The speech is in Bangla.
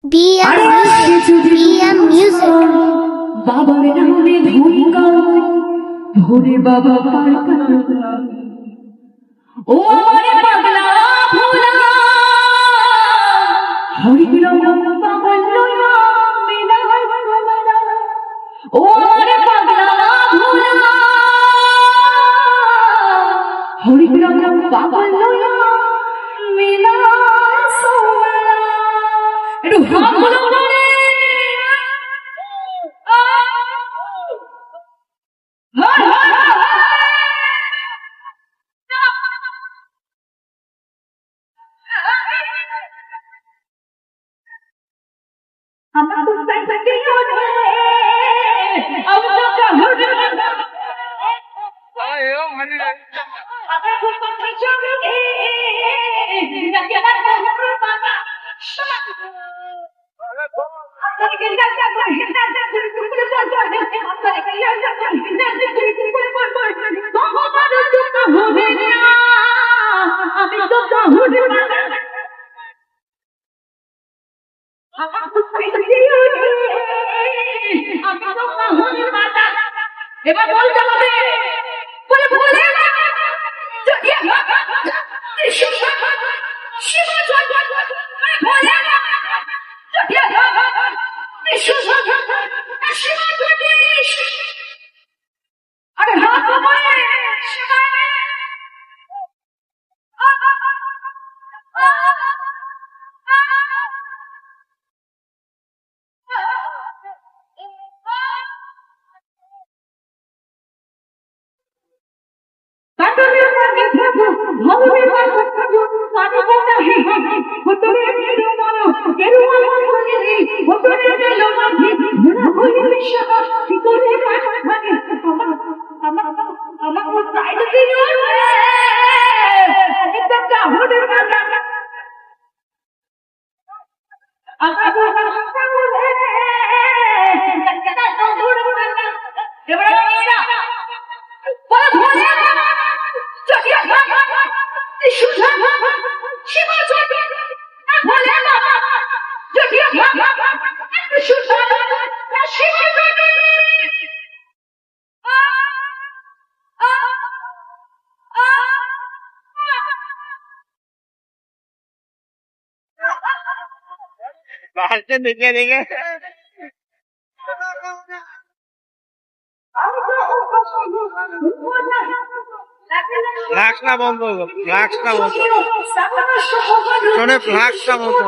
BM Music. বাবার নামে ধুইকা ভোরে বাবা পারকা ও আমারে পাগলা ভোলা হরি রাম পাগল লয়া মিলা ও আমারে পাগলা ভোলা হরি রাম পাগল লয়া মিলা সোমলা একটু হাত বলো করে আমার তো সাইকেল ওঠে আমি তো কাহুর আয়ো মানে আমার তো সাইকেল ওঠে না কেন কাহুর বাবা আপনাকে গেল যাবে হিন্দা করে করে আপনাকে গেল যাবে হিন্দা করে করে তো আমার তো কাহুর না আমি তো কাহুর বাবা আমার তো সাইকেল ওঠে আমি তো কাহুর বাবা এবার বল যাবে বলে বলে জড়িয়ে শিবা শিবা জয় বলে জড়িয়ে শিবা শিবা জয় আরে হাত বলে শিবা কাটুনের মাঝে থাকো ভবনে বাসো থাকো সাথে কথা হে হতরে মেরো মানো কেরু আমার মনে নেই হতরে মেলো মাঝে মনে হইল বিশ্বাস ভিতরে কাটা থাকে আমার সাইড দিন এটা কাহুদের মাঝে আমার কথা বলে কেন দৌড় মারনা এবারে এরা বলে বলে জড়িয়ে শিবা শিবা জয় বলে জড়িয়ে শিবা শিবা বাসে দেখে দেখে ফ্লাক্সটা বন্ধ ফ্লাক্সটা বন্ধ শোনে ফ্লাক্সটা বন্ধ